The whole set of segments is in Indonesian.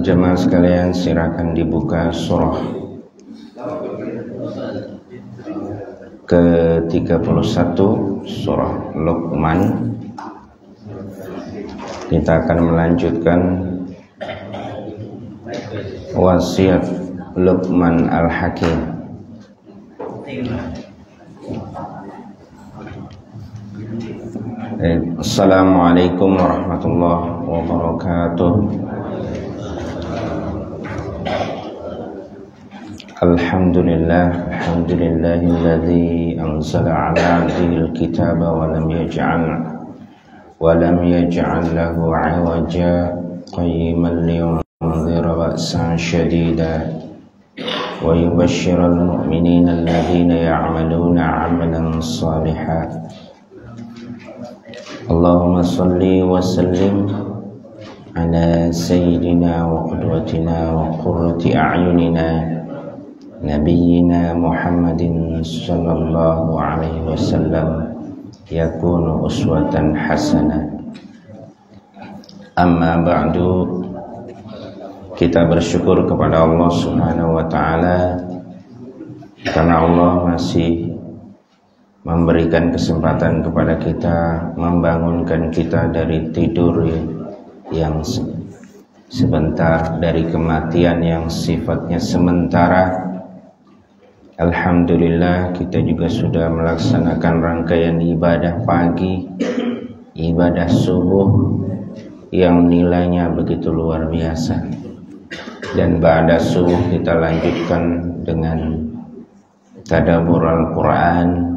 Jemaah sekalian, silakan dibuka surah ke-31, surah Luqman. Kita akan melanjutkan wasiat Luqman Al-Hakim. Assalamualaikum warahmatullahi wabarakatuh. Alhamdulillahilladzi anzala 'ala 'abdihil kitaba wa lam yaj'al lahu 'iwaja qayyiman liyunzira ba'san shadida wa yubashshiral mu'minina alladhina ya'maluna 'amalan shalihan. Allahumma shalli wa sallim ala sayyidina wa qudwatina wa qurrati a'yunina Nabiyyina Muhammadin sallallahu alaihi wasallam yakunu uswatan hasanah. Amma ba'du, kita bersyukur kepada Allah Subhanahu wa taala karena Allah masih memberikan kesempatan kepada kita, membangunkan kita dari tidur yang sebentar, dari kematian yang sifatnya sementara. Alhamdulillah, kita juga sudah melaksanakan rangkaian ibadah pagi, ibadah subuh yang nilainya begitu luar biasa. Dan ba'da subuh kita lanjutkan dengan tadabbur Al-Quran.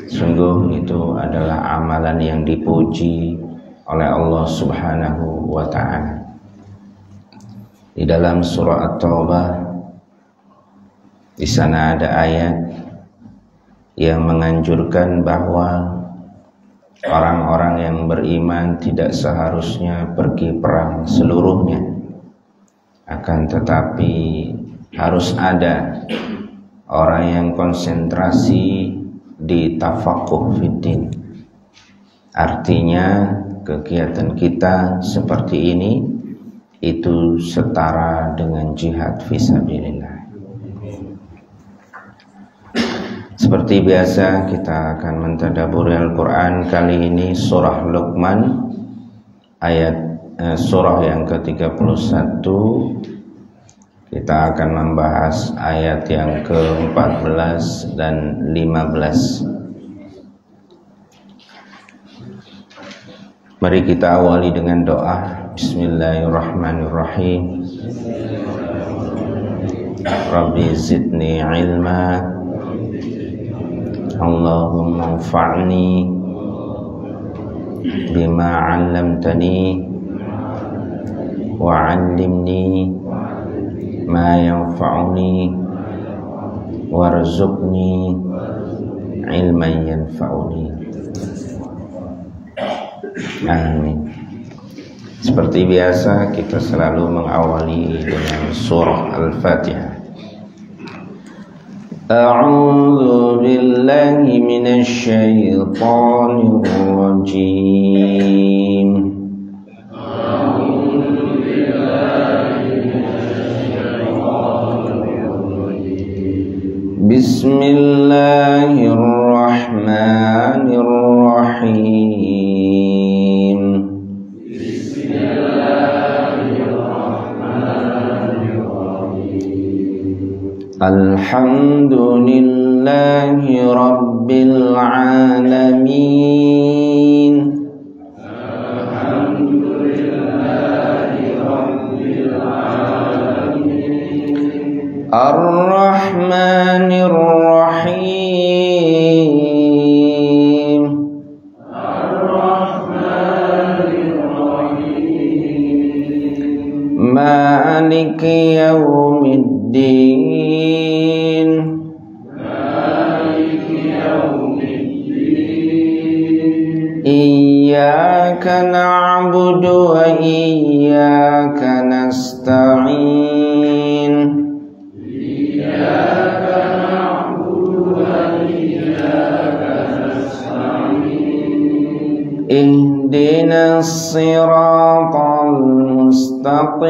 Sungguh itu adalah amalan yang dipuji oleh Allah Subhanahu wa ta'ala. Di dalam surah At-Taubah, di sana ada ayat yang menganjurkan bahwa orang-orang yang beriman tidak seharusnya pergi perang seluruhnya, akan tetapi harus ada orang yang konsentrasi di tafaqquh fiddin. Artinya kegiatan kita seperti ini itu setara dengan jihad fisabilillah. Seperti biasa kita akan mentadabburi Al-Quran. Kali ini surah Luqman surah yang ke-31. Kita akan membahas ayat yang ke-14 dan 15. Mari kita awali dengan doa. Bismillahirrahmanirrahim. Rabbi zidni ilma, Allahumma anfa'ni bima 'allamtani wa 'allimni ma yanfa'uni warzuqni ilman yanfa'uni. Amin. Seperti biasa kita selalu mengawali dengan surah Al-Fatihah. A'udzu billahi minasy syaithanir rajim. Bismillahirrahmanirrahim. Alhamdulillahi Rabbil Alamin. Ar-Rahmanir Rahim. Maliki yaumiddin. Iyyaka na'budu wa iyyaka nasta'in. siratal mustaqim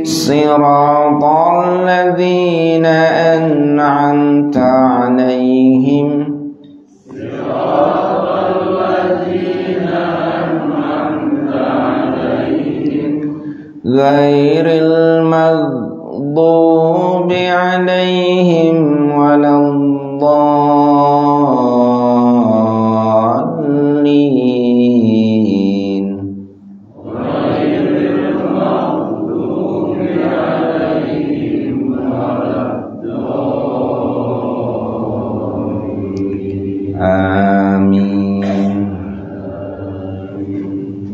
siratal ladzina an'amta 'alaihim ghairil maghdubi 'alaihim waladdallin amin.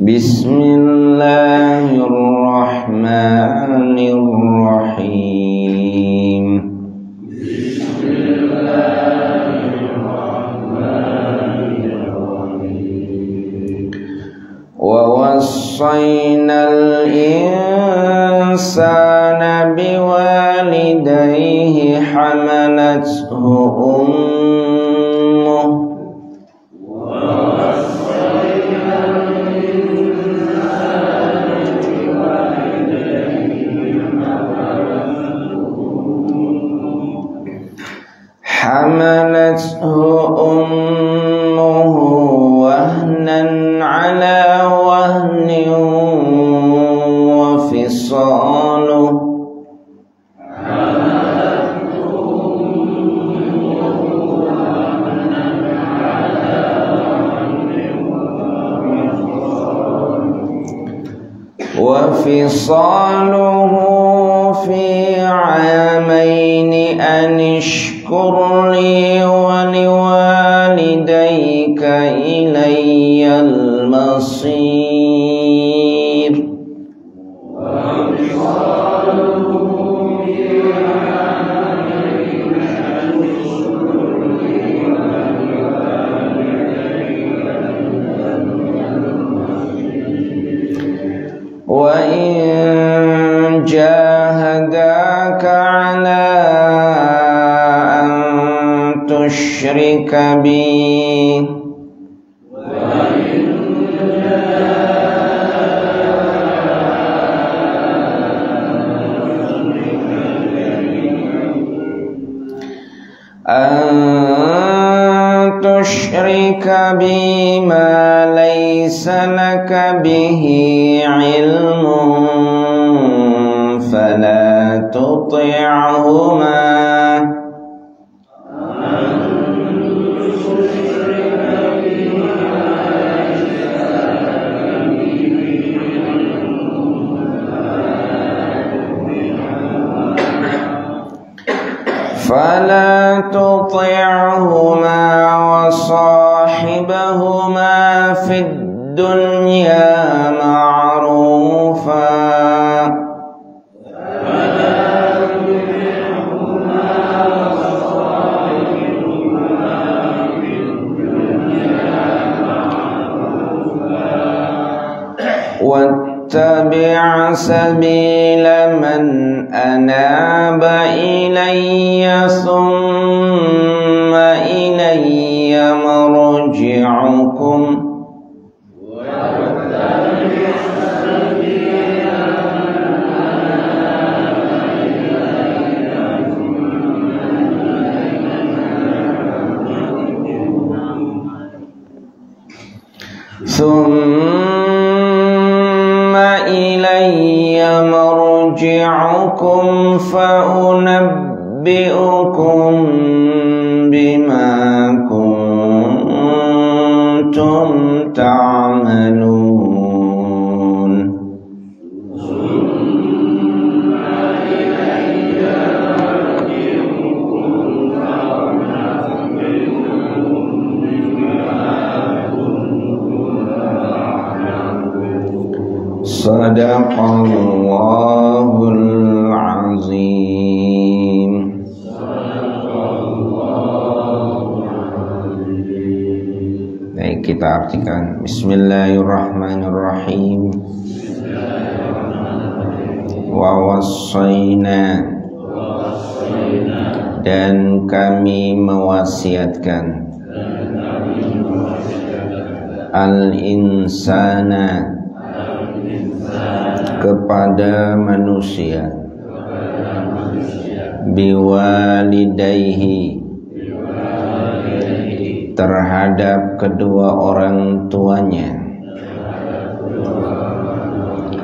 Bismillahirrahmanirrahim. Wa wassaynal insana biwalidayhi hamalathu ummuhu حملته أمه وهنا على وهن وفصاله في عامين أن اشكر لي ولوالديك إلي المصير وإن جاهداك على أن تشرك بي ما ليس لك به علم فلا تطعهما وصاحبهما في الدنيا معروفا واتبع سبيل من أناب إلي ثم إلي مرجعكم فأنبئكم بما كنتم تعملون Sadaqallahul azim. Baik, kita artikan. Bismillahirrahmanirrahim. Wa wassayna dan kami mewasiatkan al-insana kepada manusia biwalidayhi terhadap kedua orang tuanya,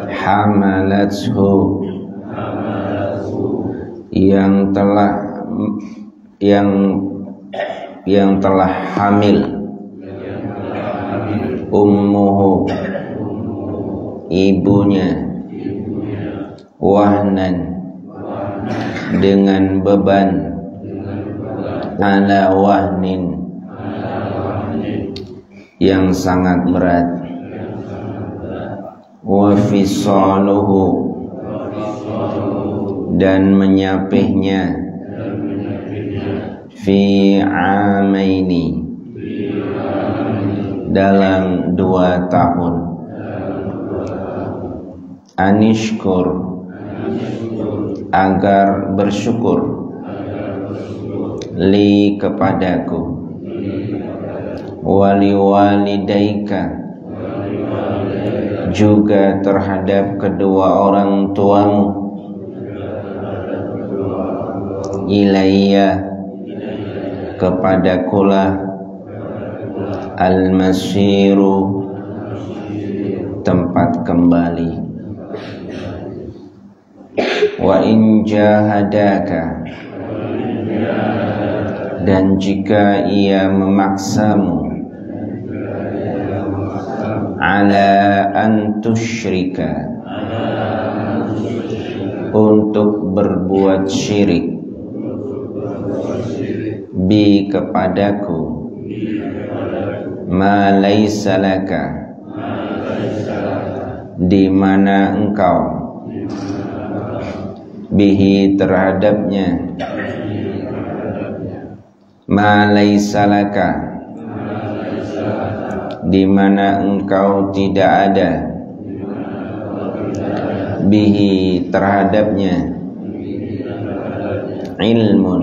hamalathu yang telah hamil, ummuhu ibunya, wahnan dengan beban, ala wahnin yang sangat berat, wa fisaluhu dan menyapihnya, fi amaini dalam 2 tahun, anishkur agar bersyukur, li kepadaku, wali walidaika juga terhadap kedua orang tuamu, ilayya kepadakulah, al-masiru tempat kembali, wa in jahadaka dan jika ia memaksamu, ala an tusyrika untuk berbuat syirik, bi kepadaku, ma laisa laka di mana engkau, bihi terhadapnya, ma laisa laka di mana engkau tidak ada, bihi terhadapnya, ilmun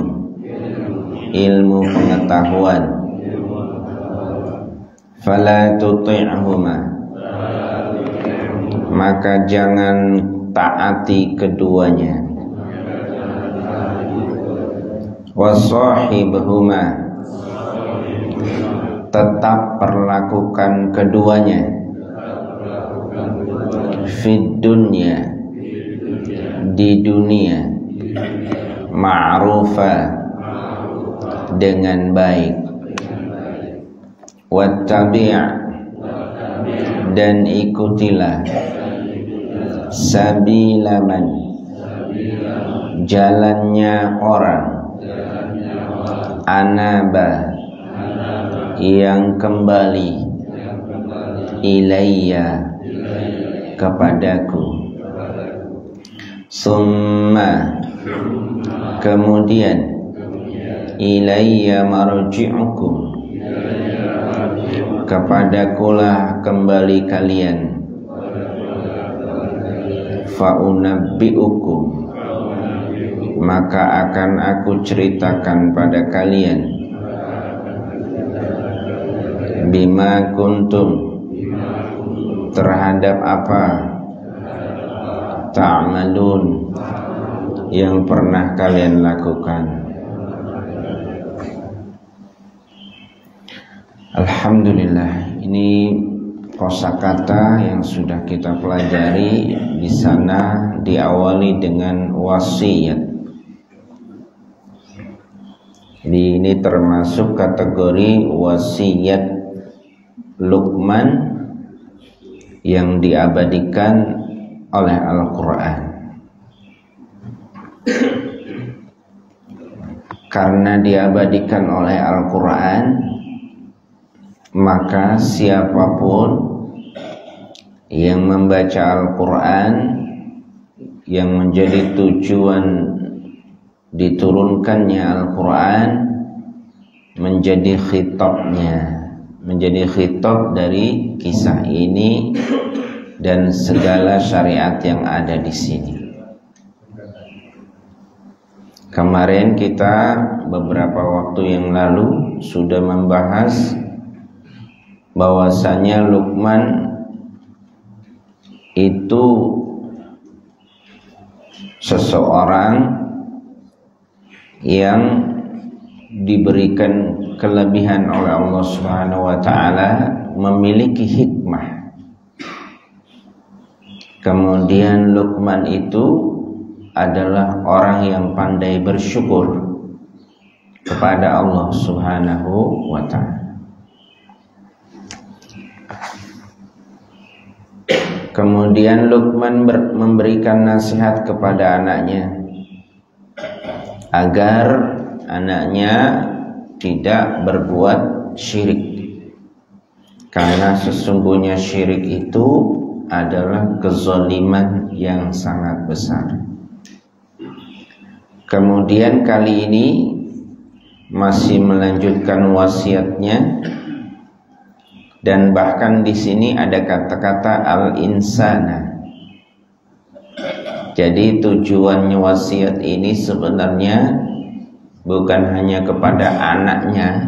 ilmu pengetahuan, fala tuti'huma maka jangan taati keduanya, wasahibhuma tetap perlakukan keduanya, fid dunya di dunia, ma'rufa dengan baik, wattabi' dan ikutilah, sabilaman jalannya orang, anaba yang kembali, ilayya kepadaku, summa kemudian, ilayya marji'ukum kepadakulah kembali kalian, fa'unabbi'ukum maka akan aku ceritakan pada kalian, bima kuntum terhadap apa, ta'malun yang pernah kalian lakukan. Alhamdulillah, ini kosakata yang sudah kita pelajari. Di sana diawali dengan wasiat. Jadi ini termasuk kategori wasiat Luqman yang diabadikan oleh Al-Quran. Karena diabadikan oleh Al-Quran, maka siapapun yang membaca Al-Quran yang menjadi tujuan diturunkannya Al-Quran menjadi khitabnya, menjadi khitab dari kisah ini dan segala syariat yang ada di sini. Kemarin kita beberapa waktu yang lalu sudah membahas bahwasanya Luqman itu seseorang yang diberikan kelebihan oleh Allah Subhanahu wa taala, memiliki hikmah. Kemudian Luqman itu adalah orang yang pandai bersyukur kepada Allah Subhanahu wa ta'ala. Kemudian Luqman memberikan nasihat kepada anaknya agar anaknya tidak berbuat syirik, karena sesungguhnya syirik itu adalah kezaliman yang sangat besar. Kemudian kali ini masih melanjutkan wasiatnya, dan bahkan di sini ada kata-kata al-insana. Jadi tujuannya wasiat ini sebenarnya bukan hanya kepada anaknya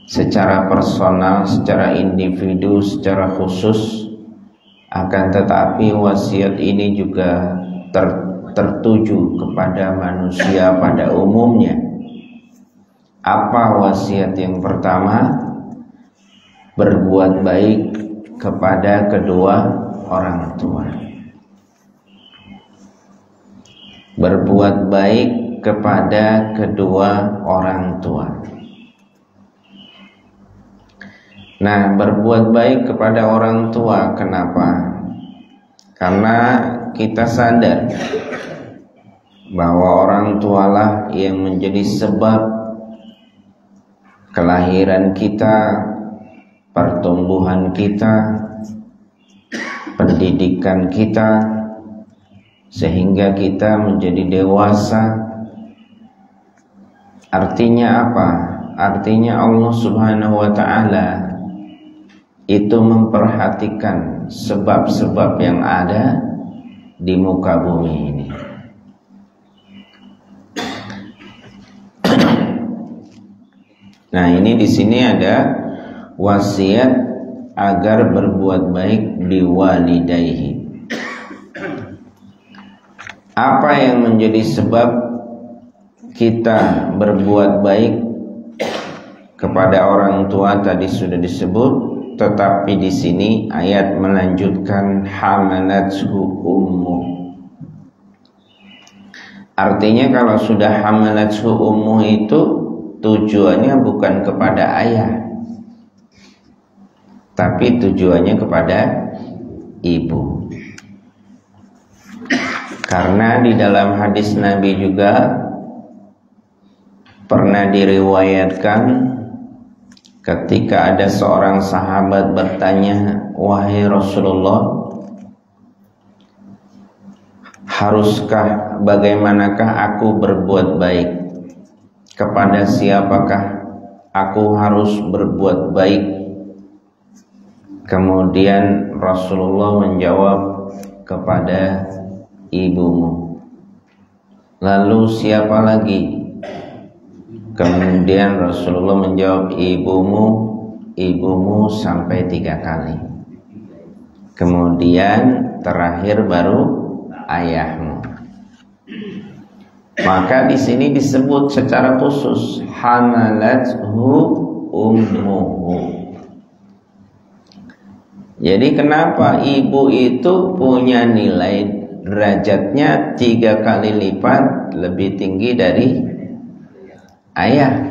secara personal, secara individu, secara khusus, akan tetapi wasiat ini juga tertuju kepada manusia pada umumnya. Apa wasiat yang pertama? Berbuat baik kepada kedua orang tua. Berbuat baik kepada kedua orang tua. Nah, berbuat baik kepada orang tua kenapa? Karena kita sadar bahwa orang tualah yang menjadi sebab kelahiran kita, pertumbuhan kita, pendidikan kita, sehingga kita menjadi dewasa. Artinya apa? Artinya Allah Subhanahu wa ta'ala itu memperhatikan sebab-sebab yang ada di muka bumi ini. Nah, ini di sini ada wasiat agar berbuat baik biwalidayhi. Apa yang menjadi sebab kita berbuat baik kepada orang tua tadi sudah disebut, tetapi di sini ayat melanjutkan hamalathu ummuh. Artinya kalau sudah hamalathu ummuh itu tujuannya bukan kepada ayah, tapi tujuannya kepada ibu. Karena di dalam hadis Nabi juga pernah diriwayatkan ketika ada seorang sahabat bertanya, "Wahai Rasulullah, haruskah, bagaimanakah aku berbuat baik? Kepada siapakah aku harus berbuat baik?" Kemudian Rasulullah menjawab, "Kepada ibumu." Lalu siapa lagi? Kemudian Rasulullah menjawab, ibumu sampai 3 kali. Kemudian terakhir baru ayahmu. Maka di sini disebut secara khusus hamalathu ummuhu. Jadi kenapa ibu itu punya nilai derajatnya 3 kali lipat lebih tinggi dari ayah?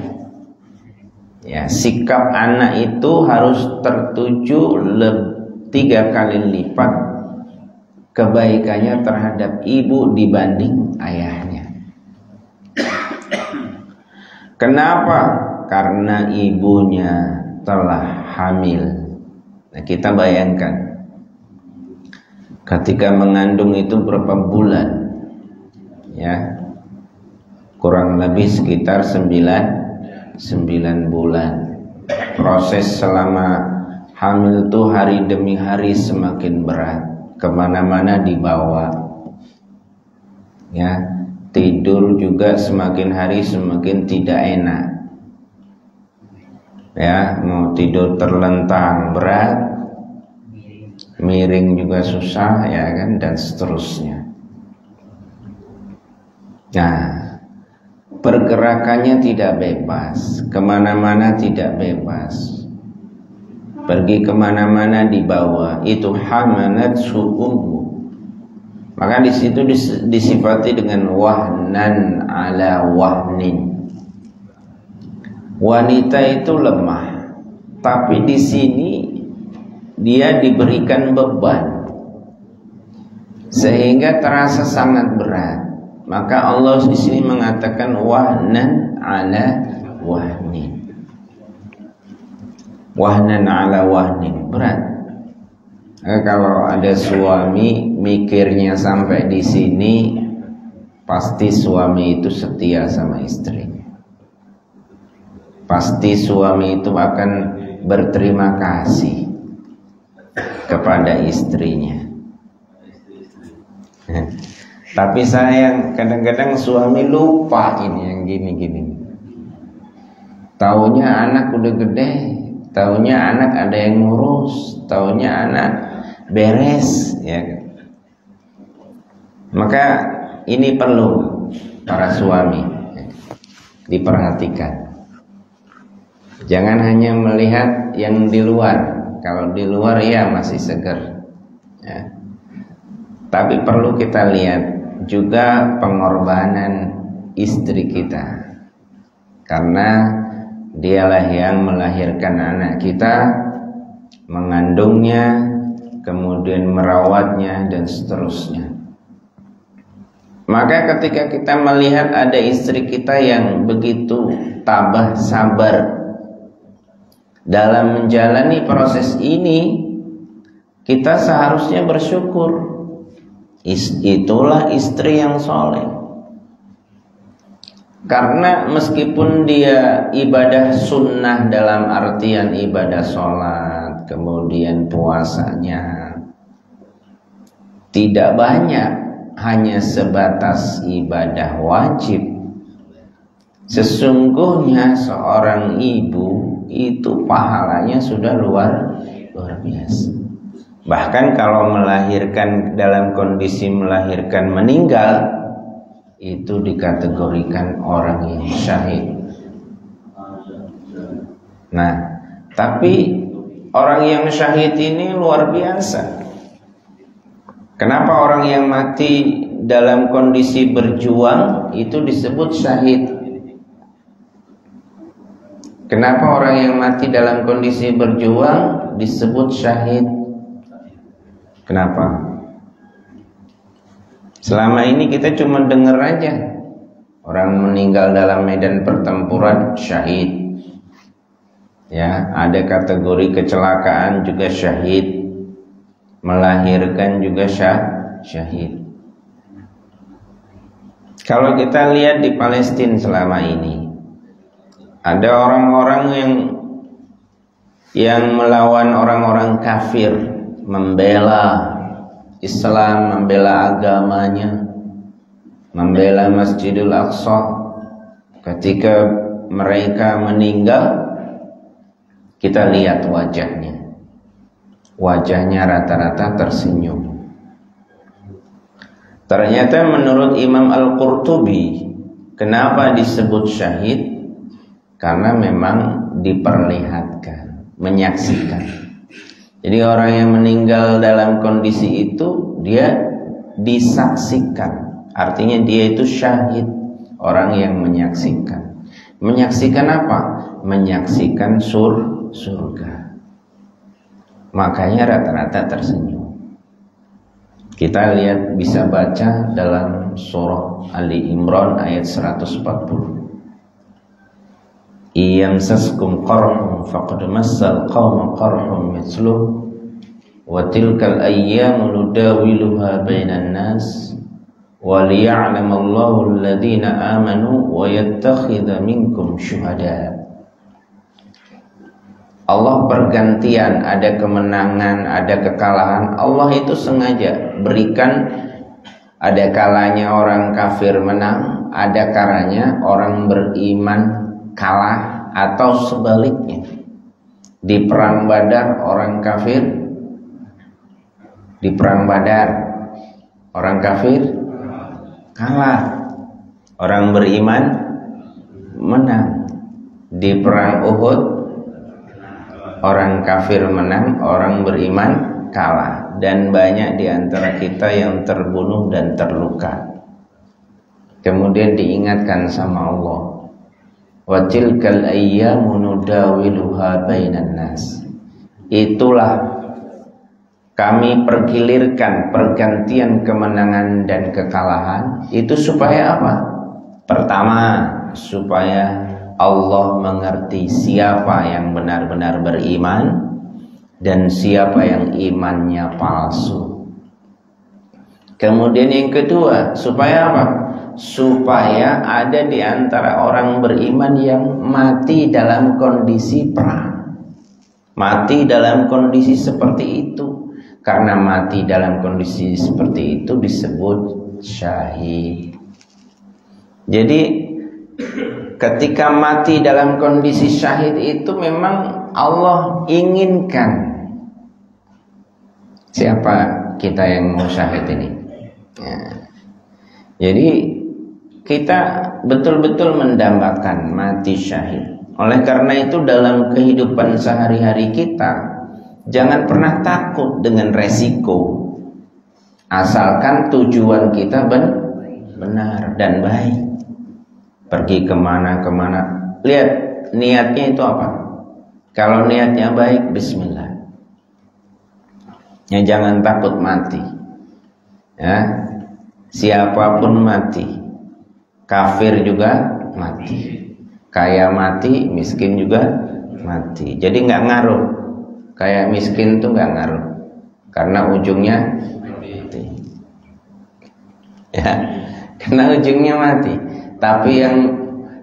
Ya, sikap anak itu harus tertuju 3 kali lipat kebaikannya terhadap ibu dibanding ayahnya. Kenapa? Karena ibunya telah hamil. Nah, kita bayangkan ketika mengandung itu berapa bulan? Ya, kurang lebih sekitar 9 bulan. Proses selama hamil itu hari demi hari semakin berat, kemana-mana dibawa. Ya, tidur juga semakin hari semakin tidak enak. Ya, mau tidur terlentang berat, miring juga susah, ya kan, dan seterusnya. Nah, pergerakannya tidak bebas, kemana-mana tidak bebas, pergi kemana-mana dibawa, itu hamalat su'uhu. Maka di situ disifati dengan wahnan ala wahnin. Wanita itu lemah, tapi di sini dia diberikan beban sehingga terasa sangat berat. Maka Allah di sini mengatakan wahnan ala wahnin. Wahnan ala wahnin, berat. Kalau ada suami mikirnya sampai di sini, pasti suami itu setia sama istrinya. Pasti suami itu akan berterima kasih kepada istrinya. Tapi sayang, kadang-kadang suami lupa ini yang gini-gini. Taunya anak udah gede, taunya anak ada yang ngurus, taunya anak beres, ya. Maka ini perlu para suami diperhatikan. Jangan hanya melihat yang di luar. Kalau di luar ya masih seger, ya. Tapi perlu kita lihat juga pengorbanan istri kita, karena dialah yang melahirkan anak kita, mengandungnya, kemudian merawatnya, dan seterusnya. Maka ketika kita melihat ada istri kita yang begitu tabah, sabar dalam menjalani proses ini, kita seharusnya bersyukur. Itulah istri yang soleh. Karena meskipun dia ibadah sunnah dalam artian ibadah sholat, kemudian puasanya tidak banyak, hanya sebatas ibadah wajib, sesungguhnya seorang ibu itu pahalanya sudah luar biasa. Bahkan kalau melahirkan dalam kondisi melahirkan meninggal, itu dikategorikan orang yang syahid. Nah, tapi orang yang syahid ini luar biasa. Kenapa orang yang mati dalam kondisi berjuang itu disebut syahid? Kenapa orang yang mati dalam kondisi berjuang disebut syahid? Kenapa? Selama ini kita cuma dengar aja orang meninggal dalam medan pertempuran syahid. Ya, ada kategori kecelakaan juga syahid, melahirkan juga syahid. Kalau kita lihat di Palestina selama ini, ada orang-orang yang melawan orang-orang kafir, membela Islam, membela agamanya, membela Masjidil Aqsa. Ketika mereka meninggal, kita lihat wajahnya rata-rata tersenyum. Ternyata menurut Imam Al-Qurtubi, kenapa disebut syahid? Karena memang diperlihatkan, menyaksikan. Jadi orang yang meninggal dalam kondisi itu dia disaksikan. Artinya dia itu syahid, orang yang menyaksikan. Menyaksikan apa? Menyaksikan surga. Makanya rata-rata tersenyum. Kita lihat, bisa baca dalam surah Ali Imran ayat 140. Iyamsaskum qarhum faqad massal qauma qarhum mithluh wa tilkal ayyamu nudawiluha bainan nas wa liya'lamallahu alladhina amanu wa yattakhidha minkum syuhada. Allah bergantian, ada kemenangan, ada kekalahan. Allah itu sengaja berikan Ada kalanya orang kafir menang, ada kalanya orang beriman kalah, atau sebaliknya. Di perang Badar orang kafir, di perang Badar orang kafir kalah, orang beriman menang. Di perang Uhud orang kafir menang, orang beriman kalah. Dan banyak di antara kita yang terbunuh dan terluka. Kemudian diingatkan sama Allah, wa tilkal ayyamu nudawiluha bainan nas. Itulah kami pergilirkan pergantian kemenangan dan kekalahan. Itu supaya apa? Pertama, supaya Allah mengerti siapa yang benar-benar beriman dan siapa yang imannya palsu. Kemudian yang kedua, supaya apa? Supaya ada di antara orang beriman yang mati dalam kondisi perang, mati dalam kondisi seperti itu. Karena mati dalam kondisi seperti itu disebut syahid. Jadi ketika mati dalam kondisi syahid itu memang Allah inginkan. Siapa kita yang mau syahid ini? Ya. Jadi kita betul-betul mendambakan mati syahid. Oleh karena itu dalam kehidupan sehari-hari kita, jangan pernah takut dengan resiko, asalkan tujuan kita benar dan baik. Pergi kemana-kemana, lihat niatnya itu apa. Kalau niatnya baik, bismillah. Ya, jangan takut mati. Ya, siapapun mati, kafir juga mati, kaya mati, miskin juga mati. Jadi nggak ngaruh, kaya miskin tuh nggak ngaruh, karena ujungnya mati. Ya, karena ujungnya mati. Tapi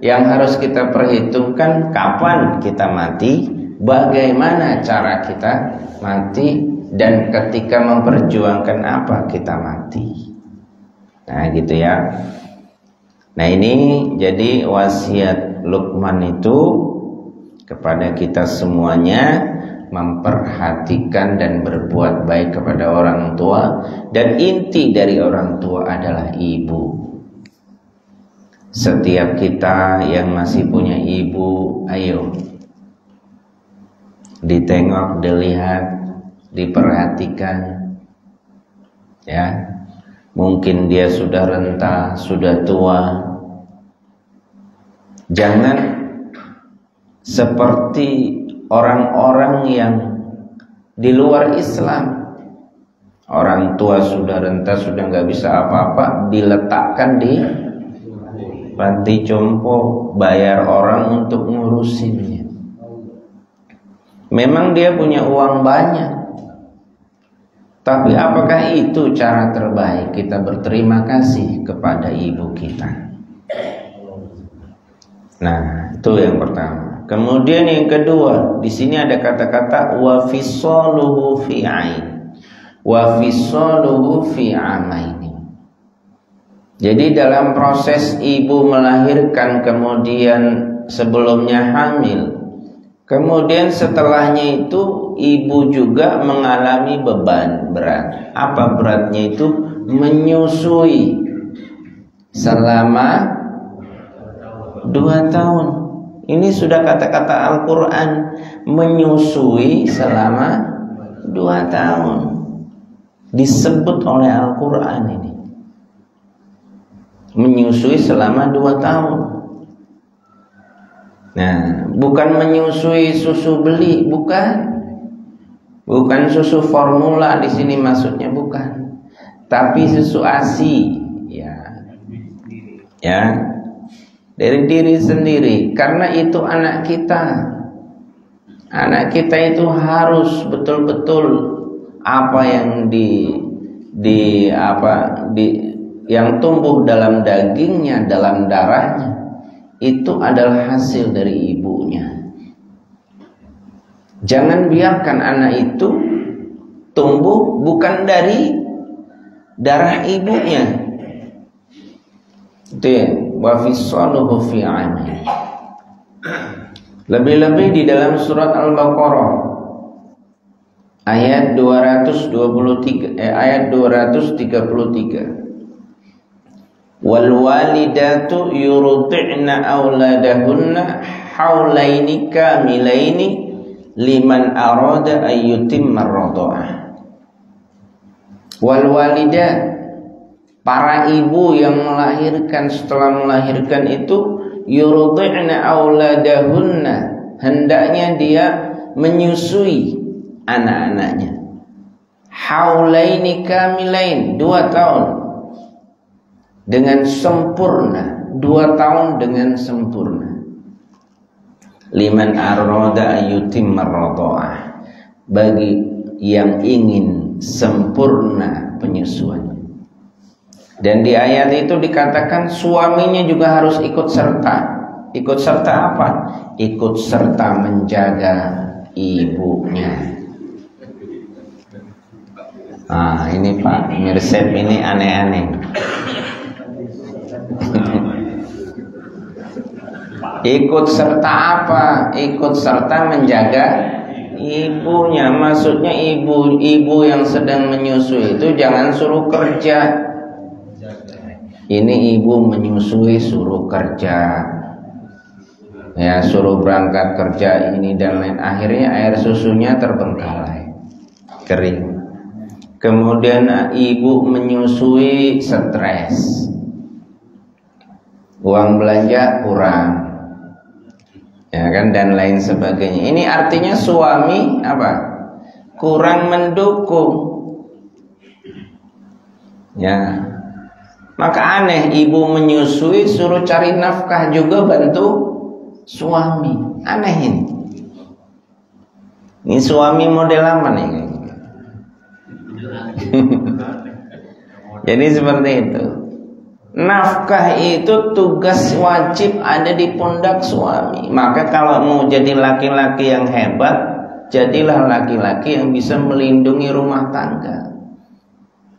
yang harus kita perhitungkan kapan kita mati, bagaimana cara kita mati, dan ketika memperjuangkan apa kita mati. Nah gitu ya. Nah ini jadi wasiat Luqman itu kepada kita semuanya, memperhatikan dan berbuat baik kepada orang tua. Dan inti dari orang tua adalah ibu. Setiap kita yang masih punya ibu, ayo ditengok, dilihat, diperhatikan. Ya, mungkin dia sudah renta, sudah tua. Jangan seperti orang-orang yang di luar Islam. Orang tua sudah renta, sudah nggak bisa apa-apa, diletakkan di panti jompo, bayar orang untuk ngurusinnya. Memang dia punya uang banyak, tapi apakah itu cara terbaik kita berterima kasih kepada ibu kita? Nah, itu yang pertama. Kemudian yang kedua, di sini ada kata-kata wa fisaluhu fi ain, wa fisaluhu fi amaini. Jadi dalam proses ibu melahirkan, kemudian sebelumnya hamil, kemudian setelahnya itu ibu juga mengalami beban berat. Apa beratnya itu? Menyusui selama 2 tahun. Ini sudah kata-kata Al-Quran, menyusui selama 2 tahun. Disebut oleh Al-Quran ini, menyusui selama 2 tahun. Nah, bukan menyusui susu beli, bukan. Bukan susu formula di sini maksudnya, bukan. Tapi susu ASI, ya. Ya. Dari diri sendiri, karena itu anak kita. Anak kita itu harus betul-betul apa yang yang tumbuh dalam dagingnya, dalam darahnya, itu adalah hasil dari ibunya. Jangan biarkan anak itu tumbuh bukan dari darah ibunya, Wa fisaluhu fi amain. Lebih-lebih di dalam surat Al-Baqarah ayat 223 ayat 233. Wal walidatu yurdi'na auladahunna haulaini kamilaini liman arada ayyutimma ar-radha'ah. Wal walidat, para ibu yang melahirkan, setelah melahirkan itu yurdi'na auladahunna, hendaknya dia menyusui anak-anaknya. Haulaini kamilain, 2 tahun dengan sempurna, 2 tahun dengan sempurna. Liman arada ayyutimma ar-radha'ah, bagi yang ingin sempurna penyusuannya. Dan di ayat itu dikatakan suaminya juga harus ikut serta. Ikut serta apa? Ikut serta menjaga ibunya. Ah, ini Pak Mirsep ini aneh-aneh. Ikut serta apa? Ikut serta menjaga ibunya. Maksudnya ibu yang sedang menyusui itu jangan suruh kerja. Ini ibu menyusui suruh kerja, ya, suruh berangkat kerja ini dan lain. Akhirnya air susunya terbengkalai, kering. Kemudian ibu menyusui stres, uang belanja kurang, ya kan, dan lain sebagainya. Ini artinya suami apa? Kurang mendukung, ya. Maka aneh ibu menyusui suruh cari nafkah juga bantu suami. Aneh ini. Ini suami model apa nih? Jadi seperti itu. Nafkah itu tugas wajib ada di pundak suami. Maka kalau mau jadi laki-laki yang hebat, jadilah laki-laki yang bisa melindungi rumah tangga.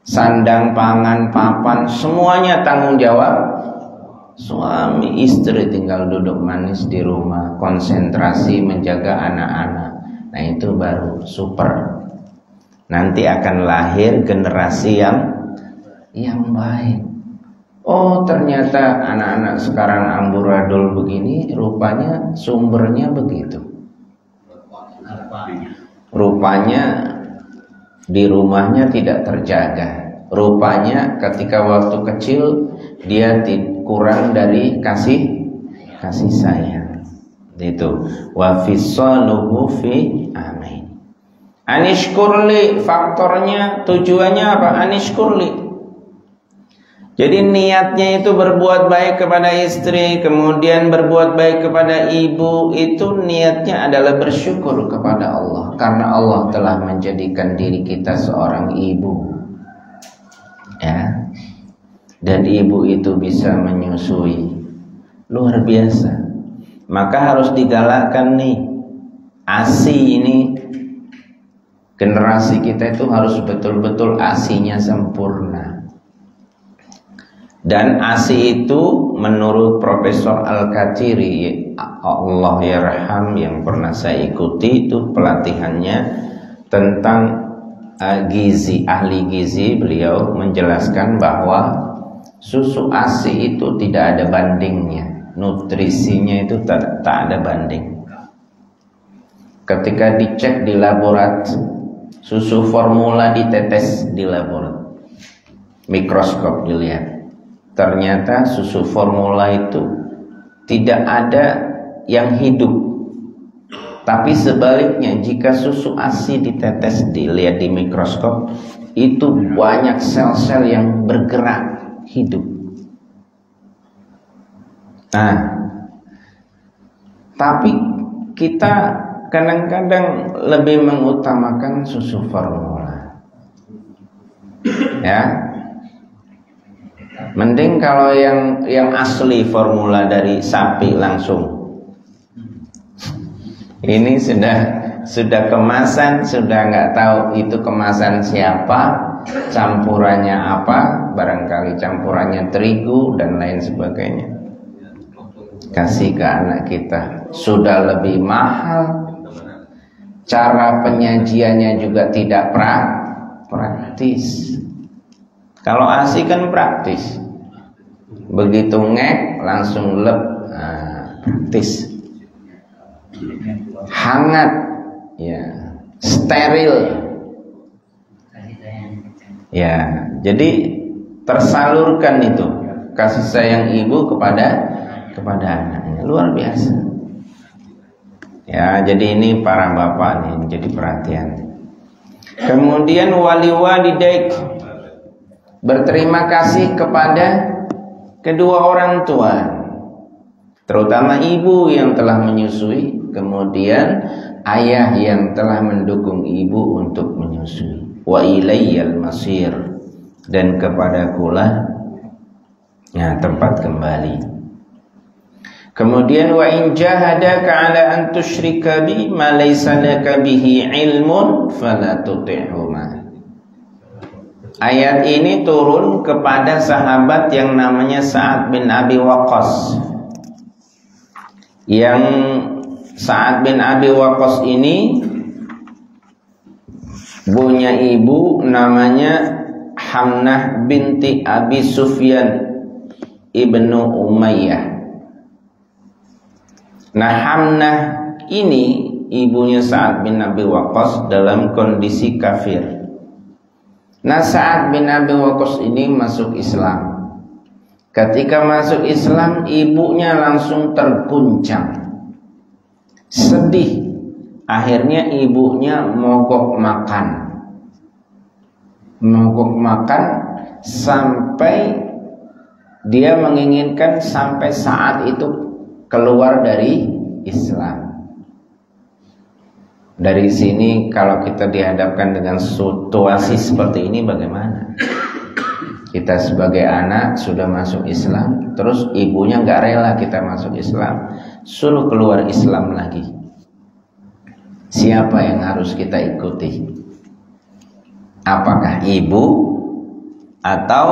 Sandang, pangan, papan, semuanya tanggung jawab suami. Istri tinggal duduk manis di rumah, konsentrasi menjaga anak-anak. Nah itu baru super. Nanti akan lahir generasi yang baik. Oh ternyata anak-anak sekarang amburadul begini, rupanya sumbernya begitu. Rupanya di rumahnya tidak terjaga. Rupanya ketika waktu kecil dia kurang dari kasih sayang. Itu wa fisaluhu fi amain. Anishkurli, faktornya, tujuannya apa? Anishkurli. Jadi niatnya itu berbuat baik kepada istri, kemudian berbuat baik kepada ibu, itu niatnya adalah bersyukur kepada Allah, karena Allah telah menjadikan diri kita seorang ibu, ya. Dan ibu itu bisa menyusui, luar biasa. Maka harus digalakkan nih, ASI ini, generasi kita itu harus betul-betul ASI-nya sempurna. Dan ASI itu menurut Profesor Al-Kathiri, Allah yarham, yang pernah saya ikuti itu pelatihannya tentang gizi, ahli gizi. Beliau menjelaskan bahwa susu ASI itu tidak ada bandingnya, nutrisinya itu tak ada banding. Ketika dicek di laborat, susu formula ditetes di laborat, mikroskop dilihat, ternyata susu formula itu tidak ada yang hidup. Tapi sebaliknya, jika susu ASI ditetes, dilihat di mikroskop, itu banyak sel-sel yang bergerak, hidup. Nah, tapi kita kadang-kadang lebih mengutamakan susu formula, ya. Mending kalau yang asli formula dari sapi langsung. Ini sudah kemasan, sudah nggak tahu itu kemasan siapa, campurannya apa, barangkali campurannya terigu dan lain sebagainya. Kasih ke anak kita. Sudah lebih mahal, cara penyajiannya juga tidak praktis. Kalau ASI kan praktis, begitu ngek langsung lep, praktis, hangat, ya, steril, ya. Jadi tersalurkan itu kasih sayang ibu kepada anaknya, luar biasa. Ya, jadi ini para bapak nih jadi perhatian. Kemudian wali walidaik, berterima kasih kepada kedua orang tua, terutama ibu yang telah menyusui, kemudian ayah yang telah mendukung ibu untuk menyusui. Wa ilayyal masir, dan kepadakulah ya tempat kembali. Kemudian wa in jahadaka ala an tusyrika bi ma laysa laka bihi ilmun fala tuti'huma. Ayat ini turun kepada sahabat yang namanya Sa'ad bin Abi Waqqas. Yang Sa'ad bin Abi Waqqas ini punya ibu namanya Hamnah binti Abi Sufyan ibnu Umayyah. Nah, Hamnah ini ibunya Sa'ad bin Abi Waqqas dalam kondisi kafir. Nah, Sa'ad bin Abi Waqqas ini masuk Islam. Ketika masuk Islam, ibunya langsung terguncang, sedih. Akhirnya ibunya mogok makan sampai dia menginginkan sampai saat itu keluar dari Islam. Dari sini kalau kita dihadapkan dengan situasi seperti ini bagaimana? Kita sebagai anak sudah masuk Islam, terus ibunya nggak rela kita masuk Islam, suruh keluar Islam lagi. Siapa yang harus kita ikuti? Apakah ibu atau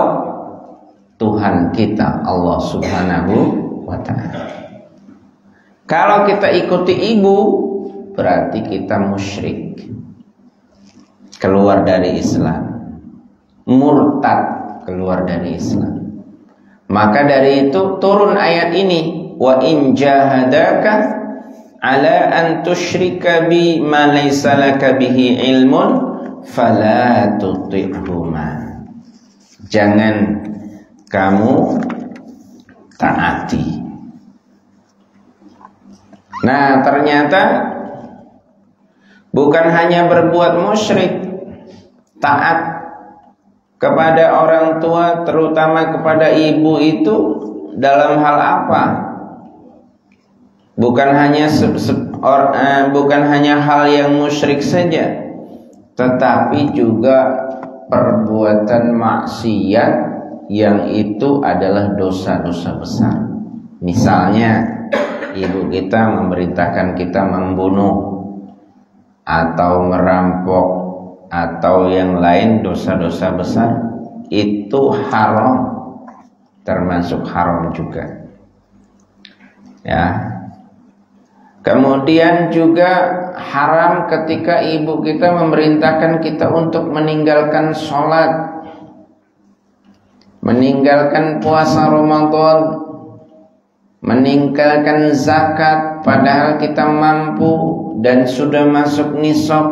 Tuhan kita Allah Subhanahu wa ta'ala? Kalau kita ikuti ibu, berarti kita musyrik, keluar dari Islam, murtad, keluar dari Islam. Maka dari itu turun ayat ini, wa in jahadaka ala an tusyrika bi ma laysa laka bihi ilmun fala tuti'huma. Jangan kamu taati. Nah, ternyata bukan hanya berbuat musyrik, taat kepada orang tua, terutama kepada ibu itu dalam hal apa? Bukan hanya hal yang musyrik saja, tetapi juga perbuatan maksiat yang itu adalah dosa-dosa besar. Misalnya ibu kita memerintahkan kita membunuh atau merampok atau yang lain, dosa-dosa besar, itu haram, termasuk haram juga. Ya. Kemudian juga haram ketika ibu kita memerintahkan kita untuk meninggalkan sholat, meninggalkan puasa Ramadan, meninggalkan zakat padahal kita mampu dan sudah masuk nisab,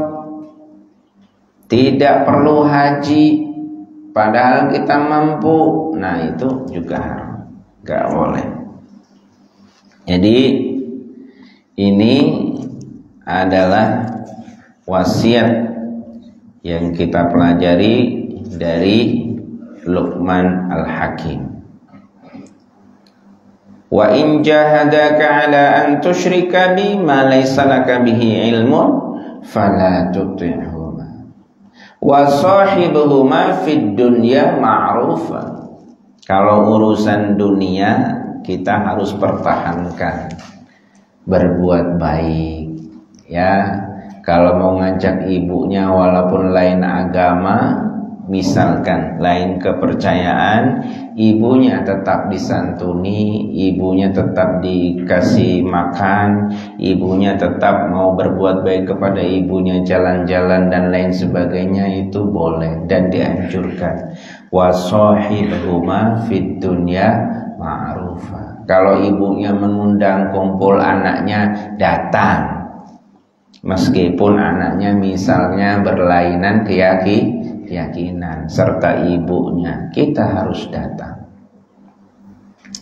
tidak perlu haji padahal kita mampu. Nah, itu juga haram, gak boleh. Jadi ini adalah wasiat yang kita pelajari dari Luqman Al-Hakim. Wa in jahadaka ala an tusyrika bi ma laysa laka bihi ilmun fala tuti'huma wa sahibuhuma fid dunya ma'rufa. Kalau urusan dunia kita harus pertahankan, berbuat baik, ya. Kalau mau ngajak ibunya walaupun lain agama, misalkan lain kepercayaan, ibunya tetap disantuni, ibunya tetap dikasih makan, ibunya tetap mau berbuat baik kepada ibunya, jalan-jalan dan lain sebagainya, itu boleh dan dianjurkan. Wa shahibhuma fid dunya ma'rufa. Kalau ibunya mengundang kumpul anaknya, datang. Meskipun anaknya misalnya berlainan keyakinan serta ibunya, kita harus datang.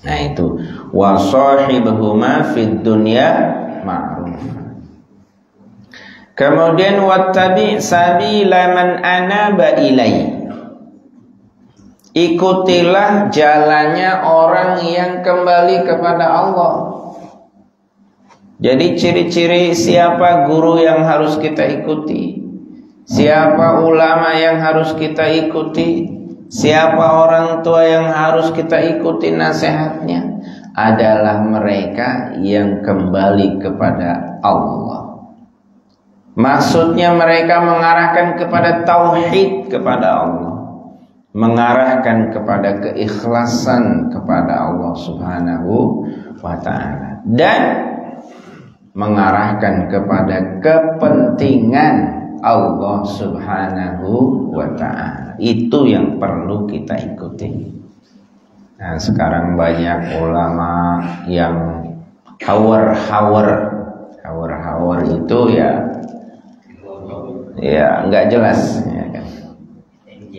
Nah itu wa shahibhuma fid dunya ma'ruf. Kemudian wattabi sabila man anaba ilai. Ikutilah jalannya orang yang kembali kepada Allah. Jadi ciri-ciri siapa guru yang harus kita ikuti, siapa ulama yang harus kita ikuti, siapa orang tua yang harus kita ikuti nasihatnya, adalah mereka yang kembali kepada Allah. Maksudnya mereka mengarahkan kepada tauhid kepada Allah, mengarahkan kepada keikhlasan kepada Allah Subhanahu wa ta'ala, dan mengarahkan kepada kepentingan Allah Subhanahu wa ta'ala. Itu yang perlu kita ikuti. Nah, sekarang banyak ulama yang hawer itu ya nggak jelas ya kan?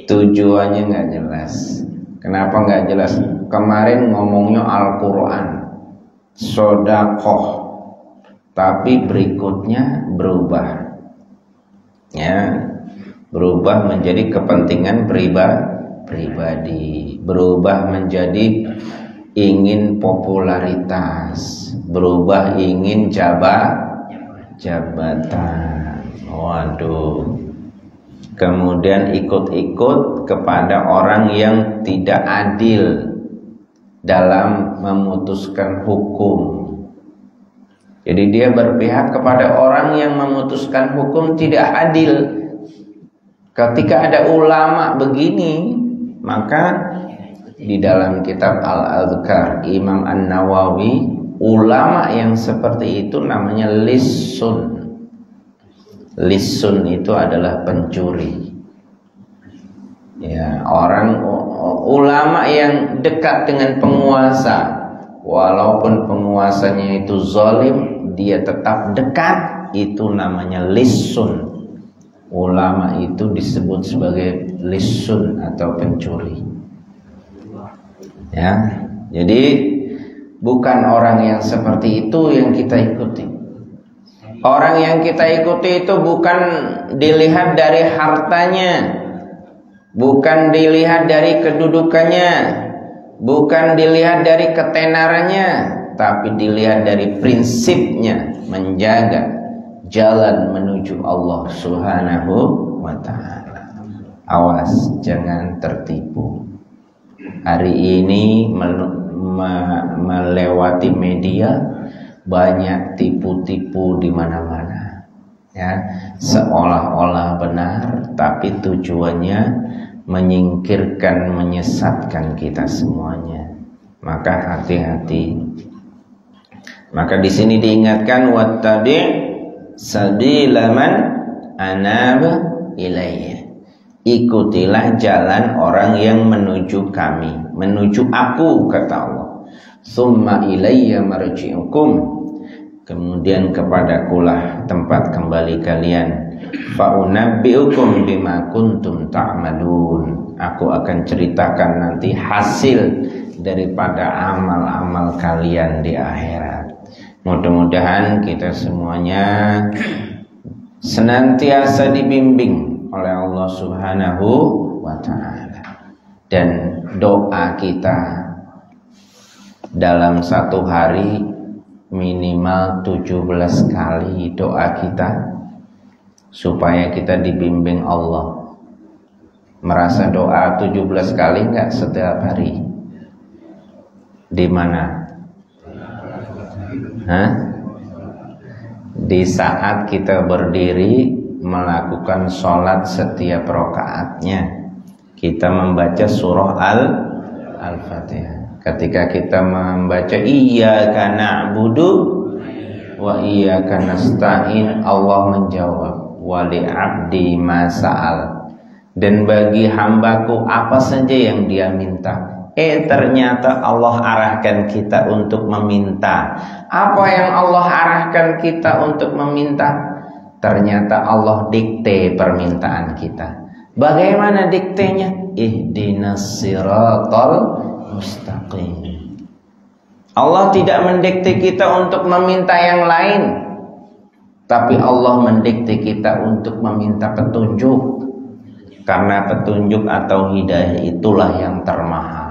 Tujuannya nggak jelas. Kenapa nggak jelas? Kemarin ngomongnya Al-Quran, sodakoh, tapi berikutnya berubah, ya, berubah menjadi kepentingan pribadi, berubah menjadi ingin popularitas, berubah ingin jabatan. Waduh. Kemudian ikut-ikut kepada orang yang tidak adil dalam memutuskan hukum. Jadi dia berpihak kepada orang yang memutuskan hukum tidak adil. Ketika ada ulama begini, maka di dalam kitab Al-Adhkar Imam An-Nawawi, ulama yang seperti itu namanya lissun. Lissun itu adalah pencuri. Ya, ulama yang dekat dengan penguasa, walaupun penguasanya itu zalim, dia tetap dekat, itu namanya lissun. Ulama itu disebut sebagai lissun atau pencuri. Ya, jadi bukan orang yang seperti itu yang kita ikuti. Orang yang kita ikuti itu bukan dilihat dari hartanya, bukan dilihat dari kedudukannya, bukan dilihat dari ketenarannya, tapi dilihat dari prinsipnya menjaga jalan menuju Allah Subhanahu wa ta'ala. Awas, jangan tertipu. Hari ini melewati media, banyak tipu-tipu di mana-mana, ya, seolah-olah benar, tapi tujuannya menyingkirkan, menyesatkan kita semuanya. Maka hati-hati. Maka di sini diingatkan wattabi' sabila man anaba ilayya. Ikutilah jalan orang yang menuju kami, menuju aku, kata Allah. Summa ilayya marji'ukum. Kemudian kepadakulah tempat kembali kalian. Fa'unabbi'ukum bima kuntum ta'malun. Aku akan ceritakan nanti hasil daripada amal-amal kalian di akhirat. Mudah-mudahan kita semuanya senantiasa dibimbing oleh Allah Subhanahu wa ta'ala. Dan doa kita dalam satu hari minimal 17 kali doa kita, supaya kita dibimbing Allah. Merasa doa 17 kali enggak setiap hari? Di mana? Di saat kita berdiri melakukan sholat setiap rakaatnya, kita membaca surah Al-Fatihah. Ketika kita membaca iyyaka na'budu wa iyyaka nasta'in, Allah menjawab wali abdi ma sa'al, dan bagi hambaku apa saja yang dia minta. Ternyata Allah arahkan kita untuk meminta. Apa yang Allah arahkan kita untuk meminta? Ternyata Allah dikte permintaan kita. Bagaimana diktenya? Ihdinas siratal mustaqim. Allah tidak mendikte kita untuk meminta yang lain, tapi Allah mendikte kita untuk meminta petunjuk. Karena petunjuk atau hidayah itulah yang termahal.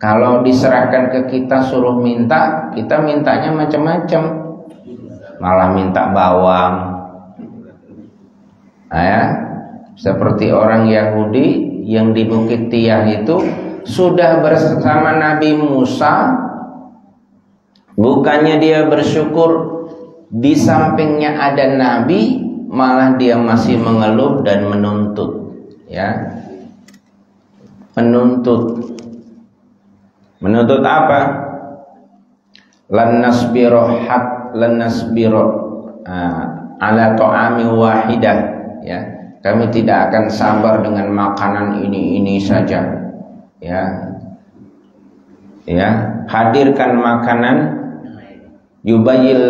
Kalau diserahkan ke kita suruh minta, kita mintanya macam-macam. Malah minta bawang. Seperti orang Yahudi yang di Bukit Tiyah itu sudah bersama Nabi Musa, bukannya dia bersyukur di sampingnya ada Nabi, malah dia masih mengeluh dan menuntut, menuntut apa? Lan nasbiru ala ta'ami wahidah, kami tidak akan sabar dengan makanan ini saja, hadirkan makanan, yubayyin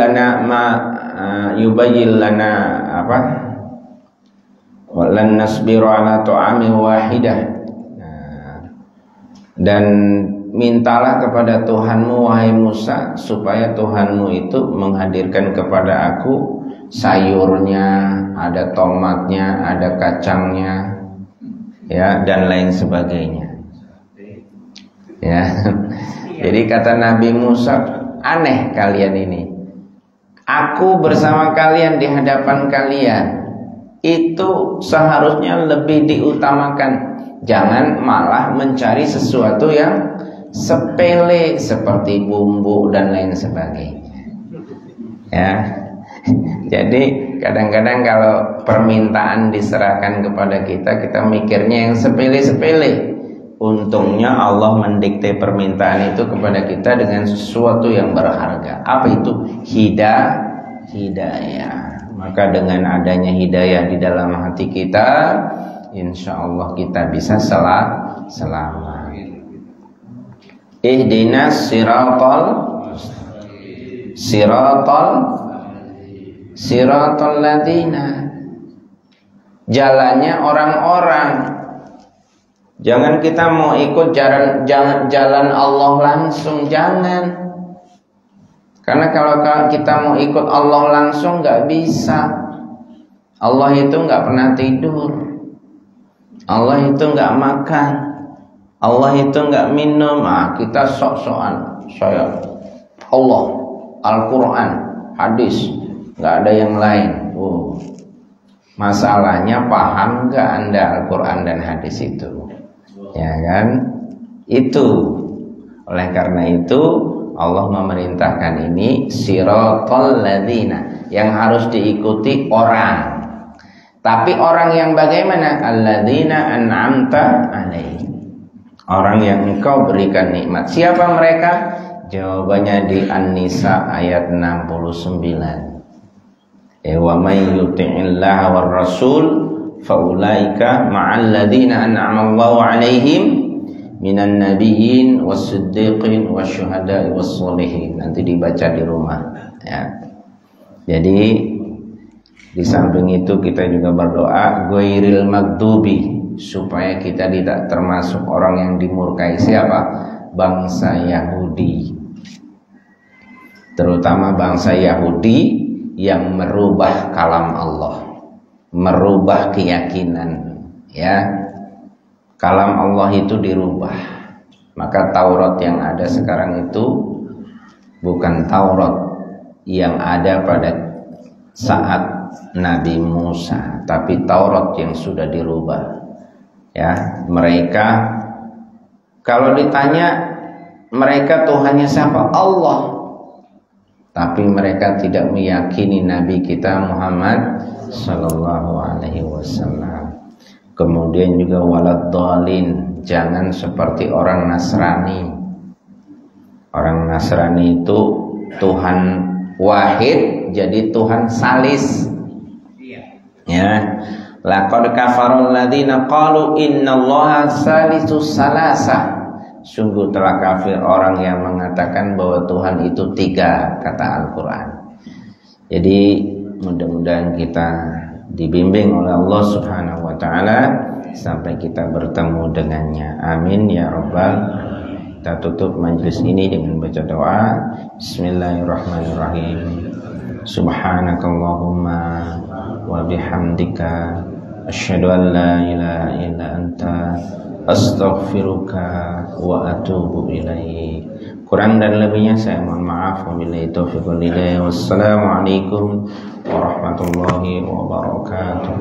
lana apa? Lan nasbiru ala ta'ami wahidah. Dan mintalah kepada Tuhanmu wahai Musa, supaya Tuhanmu itu menghadirkan kepada aku sayurnya, ada tomatnya, ada kacangnya, dan lain sebagainya. Jadi kata Nabi Musa, aneh kalian ini. Aku bersama kalian di hadapan kalian, itu seharusnya lebih diutamakan. Jangan malah mencari sesuatu yang sepele seperti bumbu dan lain sebagainya. Jadi kadang-kadang kalau permintaan diserahkan kepada kita, kita mikirnya yang sepele-sepele. Untungnya Allah mendikte permintaan itu kepada kita dengan sesuatu yang berharga. Apa itu? Hidayah. Maka dengan adanya hidayah di dalam hati kita, insya Allah kita bisa selamat. Ihdinas siratal ladzina, jalannya orang-orang. Jangan kita mau ikut jalan Allah langsung, jangan. Karena kalau kita mau ikut Allah langsung nggak bisa. Allah itu nggak pernah tidur, Allah itu nggak makan, Allah itu nggak minum. Kita sok-sokan, saya Allah, Al-Quran, hadis, nggak ada yang lain. Masalahnya paham nggak Anda Al-Quran dan hadis itu? Itu. Oleh karena itu Allah memerintahkan ini siratal ladzina, yang harus diikuti orang. Tapi orang yang bagaimana? Alladzina an'amta alaihim, orang yang engkau berikan nikmat. Siapa mereka? Jawabannya di An-Nisa ayat 69. Wa may yuti'illaha war rasul faulaika ma'al ladzina an'ama Allahu alaihim minan nabiyyin was-siddiqin wasyuhada'i was-sholihin. Nanti dibaca di rumah, Jadi di samping itu kita juga berdoa ghairil maghdubi, supaya kita tidak termasuk orang yang dimurkai. Siapa? Bangsa Yahudi. Terutama bangsa Yahudi yang merubah kalam Allah, merubah keyakinan, Kalam Allah itu dirubah. Maka Taurat yang ada sekarang itu bukan Taurat yang ada pada saat Nabi Musa, tapi Taurat yang sudah dirubah. Mereka kalau ditanya mereka Tuhannya siapa? Allah. Tapi mereka tidak meyakini Nabi kita Muhammad sallallahu alaihi wasallam. Kemudian juga waladdallin, jangan seperti orang Nasrani. Orang Nasrani itu Tuhan wahid jadi Tuhan salis. Ya. Laqad kafarul ladzina qalu innallaha salisus salasa. Sungguh telah kafir orang yang mengatakan bahwa Tuhan itu 3, kata Al-Qur'an. Jadi mudah-mudahan kita dibimbing oleh Allah Subhanahu wa taala sampai kita bertemu dengannya. Amin ya rabbal. Kita tutup majelis ini dengan baca doa. Bismillahirrahmanirrahim. Subhanakallahumma wa bihamdika asyhadu an la ilaha illa anta astaghfiruka wa atubu ilaik. Kurang dan lebihnya saya mohon maaf. Wabillahi taufiq wal hidayah. Wassalamualaikum warahmatullahi wabarakatuh.